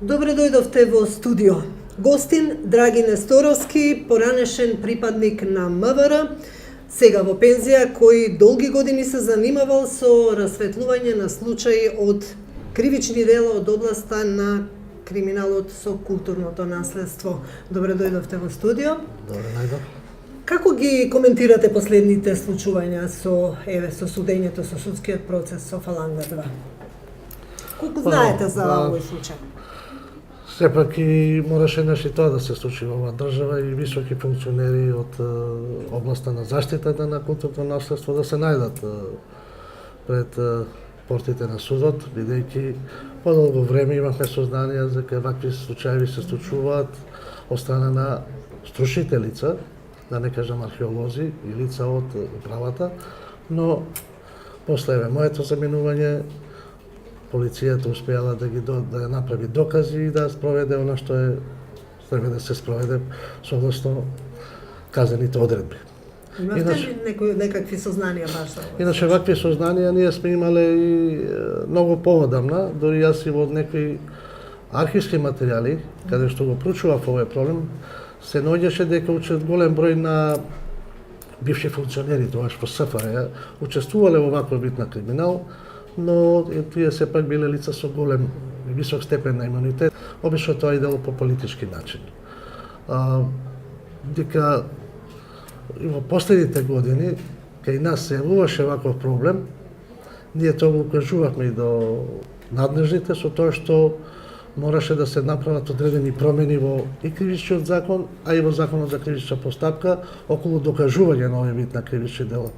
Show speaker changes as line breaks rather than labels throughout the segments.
Добре дојдовте во студио. Гостин Драги Несторовски, поранешен припадник на МВР, сега во пензија, кој долги години се занимавал со расветлување на случаи од кривични дела од областа на криминалот со културното наследство. Добре дојдовте во студио.
Добре најдов.
Како ги коментирате последните случувања со судењето, со судскиот процес со Фаланга 2? Колку знаете за овој случај?
Сепак и мораше нешто тоа да се случи во оваа држава и високи функционери од областа на заштитата на културното наследство да се најдат пред портите на судот, бидејќи подолго време имавме сознание за вакви случаи се случуваат од страна на стручните лица, да не кажам археолози и лица од управата, но после моето заминување полицијата успеала да направи докази и да спроведе она што треба да се спроведе согласно казаните одредби.
Имавте ли некакви сознанија баш за ова?
Иначе вакви сознанија ние сме имале и многу поводамна, дури јас и во некои архивски материјали, каде што го проучував овој проблем, се наоѓаше дека голем број на бивши функционери тогаш во СФРJ учествувале во ваков вид на криминал, но тие сепак биле лица со голем и висок степен на имунитет. Обично тоа идело по политички начин. Дека во последните години кај нас се јавуваше ваков проблем, ние тоа го укажувавме и до надлежните со тоа што мораше да се направат одредени промени во и кривичниот закон, а и во законот за кривична постапка околу докажување на овој вид на кривични дела.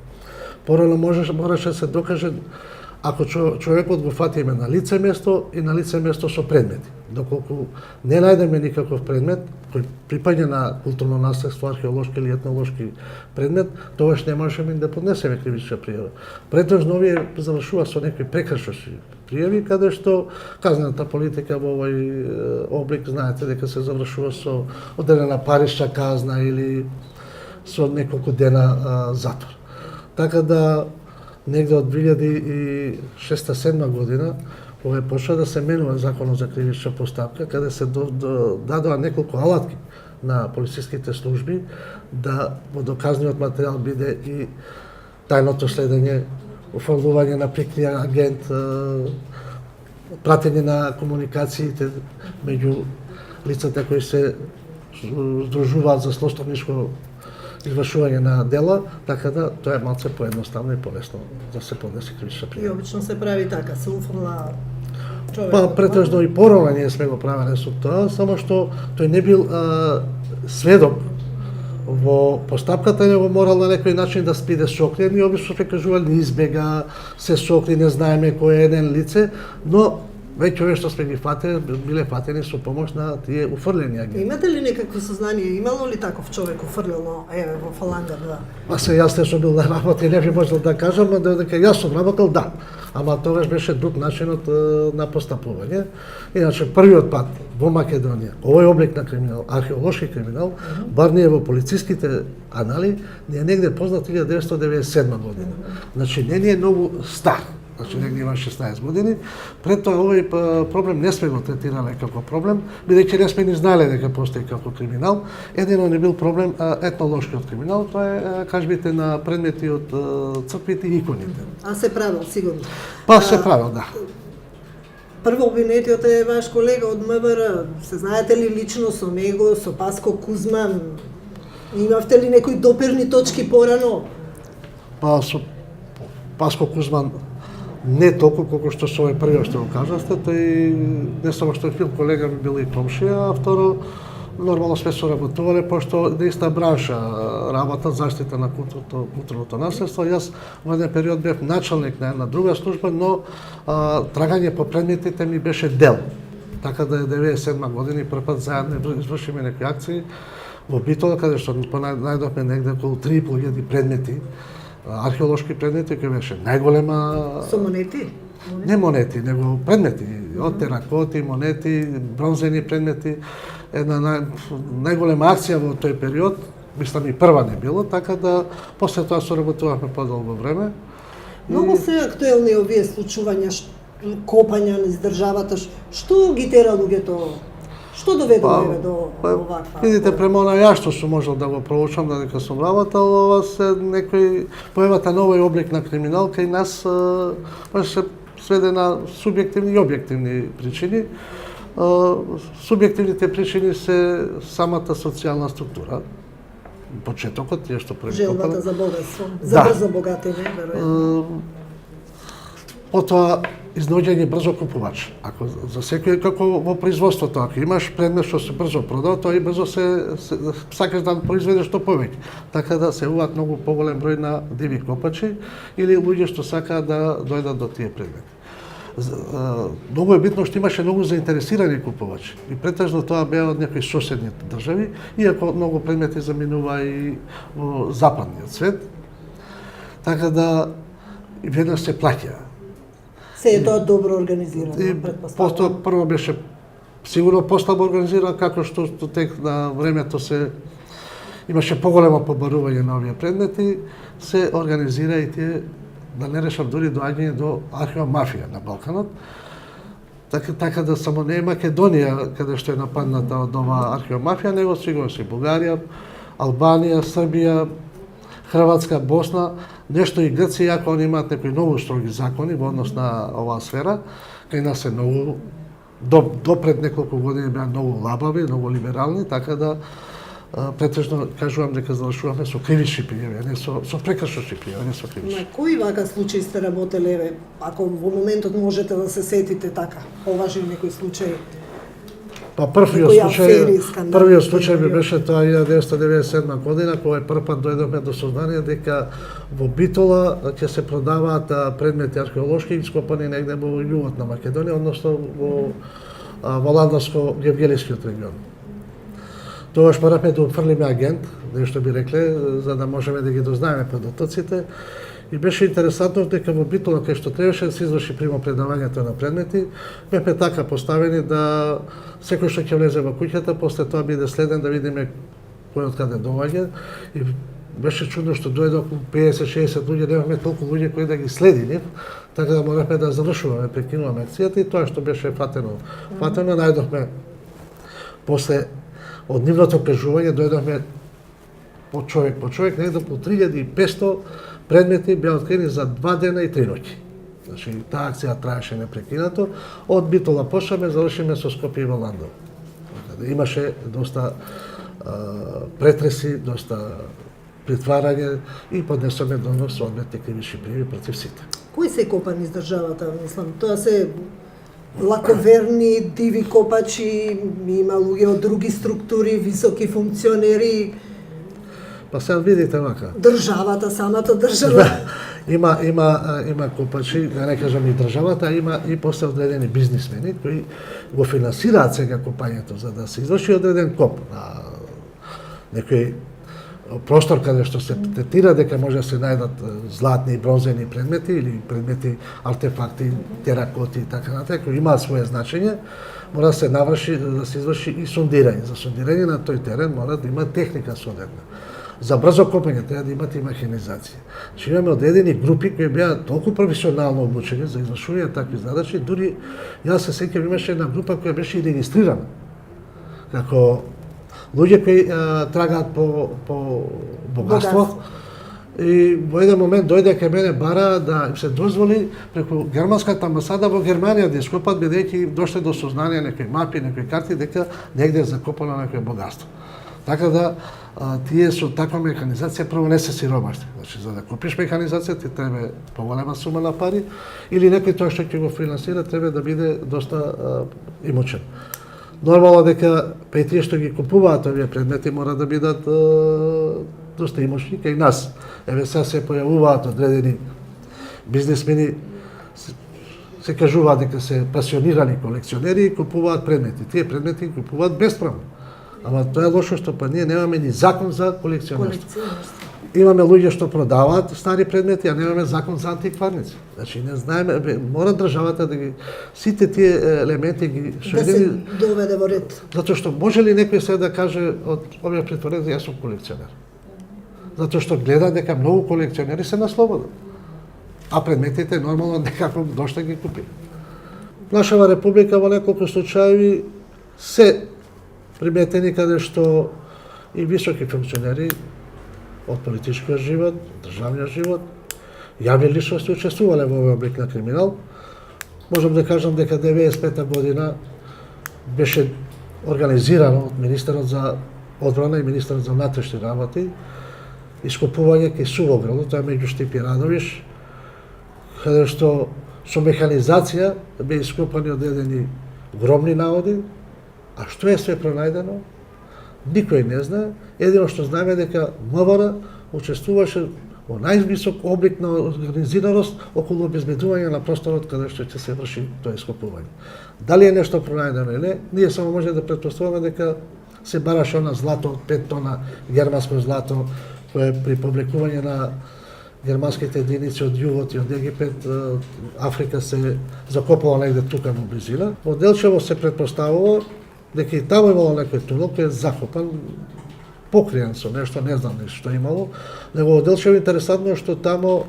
Порано мораше да се докаже ако човекот го фатиме на лице место и на лице место со предмети. Доколку не најдеме никаков предмет кој припаѓа на културно наследство, археолошки или етнолошки предмет, тогаш не можеме да поднесеме кривична пријава. Претежно овие завршува со некои прекршочни пријави, каде што казнената политика во овој облик, знаете дека се завршува со одредена парична казна или со неколку дена затвор. Така да негде од 2006-2007 година кога почна да се менува законот за кривична постапка, каде се дадоа неколку алатки на полициските служби да во доказниот материјал биде и тајното следење, оформување на прикриен агент, пратење на комуникациите меѓу лицата кои се здружуваат за злоставничко извршување на дела, така да тоа е малце поедноставно и полесно да се поднесе кривична пријава.
И обично се прави така, се уфрла човек.
Па претежно и порано ние сме го правеле со тоа, само што тој не бил сведок во постапката, него морал на некој начин да биде сокрен и обично се кажували не избега, се сокри, не знаеме кој е еден лице, но веќе овие што сме ги фатени, биле фатени со помош на тие уфрлени агенти.
Имате ли некакви сознанија, имало ли таков човек уфрлено во Фаланга 2?
Па се јас не сум бил да работи, не би можел да кажам, но дека јас сум работел, да. Ама тогаш беше друг начинот на постапување. Иначе првиот пат во Македонија, овој облик на криминал, археолошки криминал, бар ние во полициските анали, не е негде познат 1997 година. Значи не е многу стар. Значи негде има 16 години. Пред тоа овој проблем не сме го третирале како проблем, бидејќи не сме ни знаеле дека постои како криминал. Едино не бил проблем етнолошкиот криминал, тоа е кажбите на предмети од црквите и иконите.
А се правил сигурно?
Па се правил, да.
Прво обвинетиот е ваш колега од МВР. Се знаете ли лично со него, со Паско Кузман? Имавте ли некои допирни точки порано?
Па со Паско Кузман не толку колку што со овој првиот што го кажавте, тој не само што е фил колега ми бил и комшија, а второ нормално сме соработувале пошто иста бранша работа заштита на културното наследство. Јас во еден период бев началник на една друга служба, но трагање по предметите ми беше дел. Така да 97 година прв пат заедно извршиме некои акции во Битола, каде што најдовме негде околу 3.500 предмети, археолошки предмети, кој беше најголема...
Со монети?
Не монети, него предмети, од теракоти, монети, бронзени предмети. Една најголема акција во тој период, мислам и прва не било, така да после тоа соработувавме подолго време.
Многу се актуелни овие случувања копања низ државата, што ги тера луѓето? Што доведува еве до оваква?
Видите, према она ја што сум можел да го проучам, додека сум работел, ова се некој појавата новој облик на криминал кај нас може се сведе на субјективни и објективни причини. Субјективните причини се самата социјална структура. Почетокот, тие што
желбата за богатство, за
Да.
брзо богатење, веројатно.
Потоа изнаоѓање брзо купувач. Ако за секој како во производството, ако имаш предмет што се брзо продава, тоа и брзо сакаш да произведеш што повеќе. Така да се уваат многу поголем број на диви копачи или луѓе што сакаат да дојдат до тие предмети. Многу е битно што имаше многу заинтересирани купувачи. И претежно тоа беа од некои соседни држави, иако многу предмети заминува и во западниот свет. Така да и веднаш се плаќа.
Се е тоа добро организирано,
И
претпоставувам.
прво беше сигурно послабо организирано, како што тек на времето се имаше поголемо побарување на овие предмети, се организира и тие да не решат дури доаѓање до архива мафија на Балканот. Така да само не е Македонија каде што е нападната од ова архива мафија, него сигурно се Бугарија, Албанија, Србија, Хрватска, Босна, нешто и Грција, иако они имаат некои многу строги закони во однос на оваа сфера, кај нас е многу до пред неколку години беа многу лабави, многу либерални, така да претежно кажувам дека завршуваме со кривични пријави, а не со прекршочни пријави, а не со кривични.
На кои вака случаи сте работеле, еве, ако во моментот можете да се сетите така, поважни некои случаи?
Па
Некои афери, скандали,
првиот случај
што
би
е
беше тоа 1997 година, кога првпат дојдовме до сознание дека во Битола ќе се продаваат предмети археолошки ископани негде во југот на Македонија, односно во Ландовско-Гевгелискиот регион. Тогаш моравме да уфрлиме агент, нешто би рекле, за да можеме да ги дознаеме податоците. И беше интересантно дека во Битола, кај што требаше да се изврши примопредавањето на предмети, бевме така поставени да секој што ќе влезе во куќата, после тоа биде следен да видиме кој од каде доаѓа. И беше чудно што дојде околу 50-60 луѓе, немавме толку луѓе кои да ги следи нив, така да моравме да завршуваме, прекинуваме акцијата и тоа што беше фатено, најдовме после од нивното кажување дојдовме по човек, негде по 3500 предмети беа открени за 2 дена и 3 ноќи. Значи, таа акција траеше непрекинато. Од Битола почнеме, завршиме со Скопје и во Ландов. Имаше доста претреси, доста притварање и поднесоме до нас соодветни кривични пријави против сите.
Кои се копани из државата, мислам? Тоа се лаковерни, диви копачи, има луѓе од други структури, високи функционери,
Па сега видите вака.
државата, самата држава.
Има копачи, да не кажам и државата, а има и после одредени бизнисмени кои го финансираат сега копањето за да се изврши одреден коп на некој простор каде што се третира дека може да се најдат златни и бронзени предмети или предмети, артефакти, теракоти и така натаму, кои имаат свое значење, мора да се наврши, да се изврши и сондирање. За сондирање на тој терен мора да има техника соодветна. За брзо копање треба да имате и механизација. Значи имаме одредени групи кои беа толку професионално обучени за извршување на такви задачи, дури јас се сеќавам имаше една група која беше и регистрирана. Како луѓе кои трагаат по богатство. И во еден момент дојде кај мене бара да им се дозволи преку германската амбасада во Германија да ископат, бидејќи дошле до сознание некои мапи, некои карти дека негде е закопано некој богатство. Така да тие со таква механизација прво не се сиромашни. Значи за да купиш механизација ти треба поголема сума на пари или некој тоа што ќе го финансира треба да биде доста имучен. Нормално дека па тие што ги купуваат овие предмети мора да бидат доста имучни кај нас. Еве сега се појавуваат одредени бизнисмени, се кажуваат дека се пасионирани колекционери и купуваат предмети. Тие предмети ги купуваат бесправно. Ама тоа е лошо што па ние немаме ни закон за колекционерство. Имаме луѓе што продаваат стари предмети, а немаме закон за антикварници. Значи не знаеме, мора државата да ги сите тие елементи ги
да се доведе во ред.
Затоа што може ли некој се да каже од овие притворени јас сум колекционер? Затоа што гледа дека многу колекционери се на слобода. А предметите нормално некако дошле ги купи. Нашава република во неколку случаи се приметени каде што и високи функционери од политичкиот живот, државниот живот, јавни личности учествувале во овој облик на криминал. Можам да кажам дека 95 година беше организирано од Министерот за одбрана и Министерот за внатрешни работи ископување кај Сувоград, тоа е меѓу Штип и Радовиш, каде што со механизација бе ископани одредени гробни наводи, а што е све пронајдено, никој не знае. Едино што знаеме дека МВР учествуваше во највисок облик на организираност околу обезбедување на просторот каде што ќе се врши тоа ископување. Дали е нешто пронајдено или не, ние само може да претпоставуваме дека се бараше она злато од 5 тона германско злато, кое при публикување на германските единици од југот и од Египет, Африка се закопала негде тука во близина. Во Делчево се претпоставува дека и таму имало некој тунел кој е закопан, покриен со нешто, не знам што имало, него во Делчево интересантно што тамо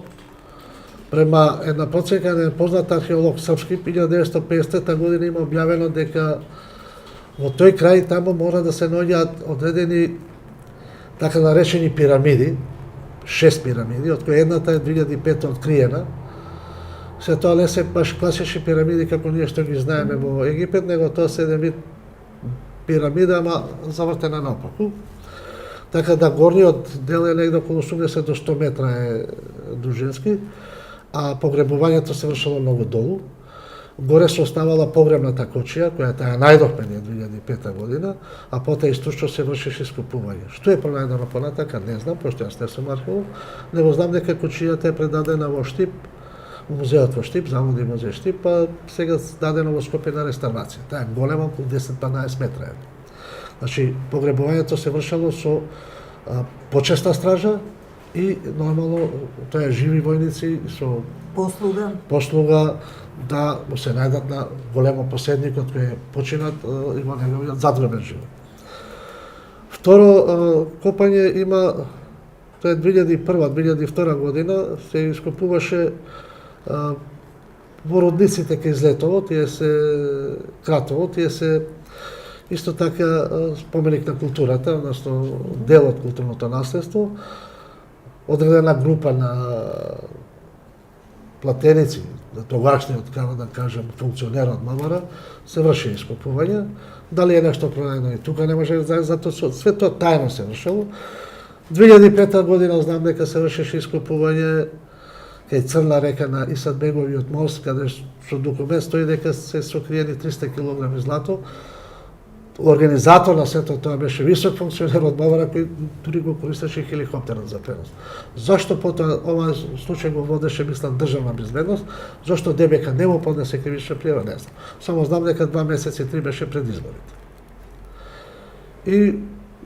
према една проценка на познат археолог српски 1950 година има објавено дека во тој крај тамо мора да се наоѓаат одредени така наречени пирамиди, 6 пирамиди, од кои едната е 2005 откриена. Се тоа не се баш класични пирамиди како ние што ги знаеме во Египет, него тоа се еден вид пирамида, ама завртена наопаку. Така да горниот дел е негде околу 80 до 100 метра е дужински, а погребувањето се вршело многу долу. Горе се оставала погребната кочија, која таа најдовме ние 2005 година, а потоа источно се вршеше ископување. Што е пронајдено понатака, не знам, пошто јас не сум археолог, него знам дека кочијата е предадена во Штип, музеот во Штип, Завод и музеј Штип, а сега дадено во Скопје на реставрација. Таа е голема, околу 10-12 метра е. Значи, погребувањето се вршело со почесна стража и нормално тоа е живи војници со послуга да му се најдат на големо поседникот кој е починат и во неговиот задгробен живот. Второ копање има, тоа е 2001-2002 година, се ископуваше во родниците кај Злетово, тие се Кратово, тие се исто така споменик на културата, односно дел од културното наследство. Одредена група на платеници, тогашниот, како да кажам, функционер од МВР, се врши ископување. Дали е нешто пронајдено и тука не може да знае, затоа све тоа тајно се вршело. 2005 година знам дека се вршеше ископување кај Црна река на Исадбеговиот мост, каде со документ стои дека се сокриени 300 кг злато. Организатор на сето тоа беше висок функционер од МВР кој дури го користеше хеликоптерот за пренос. Зашто потоа ова случај го водеше, мислам, државна безбедност, зашто ДБК не му поднесе кривична пријава, не знам. Само знам дека 2 месеци 3 беше пред изборите. И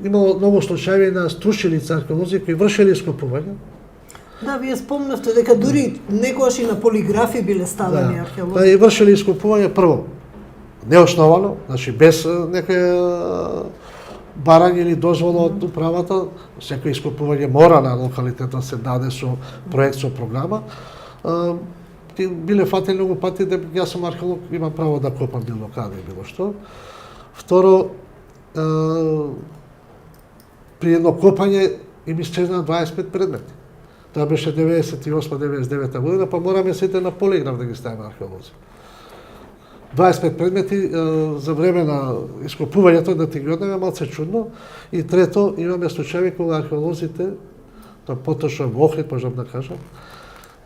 имало многу случаи на струшилица археолози кои вршеле ископување.
Да, вие спомнавте дека дури некогаш и на полиграфи биле ставени археолози.
Да, и вршеле ископување прво неосновано, значи без некој барање или дозвола од управата, секој ископување мора на локалитетот се даде со проект, со програма. Биле фатени многу пати дека јас сум археолог, имам право да копам било каде било што. Второ, при едно копање им исчезна 25 предмети. Тоа беше 98-99 година, па мораме сите на полиграф да ги ставиме археолози. 25 предмети за време на ископувањето да ти ги однеме малце чудно. И трето, имаме случаи кога археолозите, тоа поточно во Охрид можам да кажам,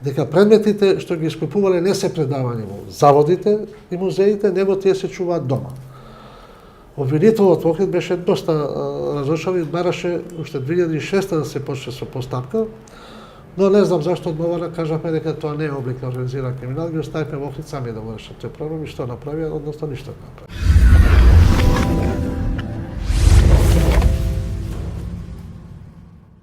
дека предметите што ги ископувале не се предавани во заводите и музеите, него тие се чуваат дома. Обвинителот во Охрид беше доста разочаран и бараше уште 2006 да се почне со постапка, но не знам зашто од МВР кажавме дека тоа не е облик на организиран криминал, ги оставивме во Охрид сами да го решат тој проблем и што направија, односно ништо не направија.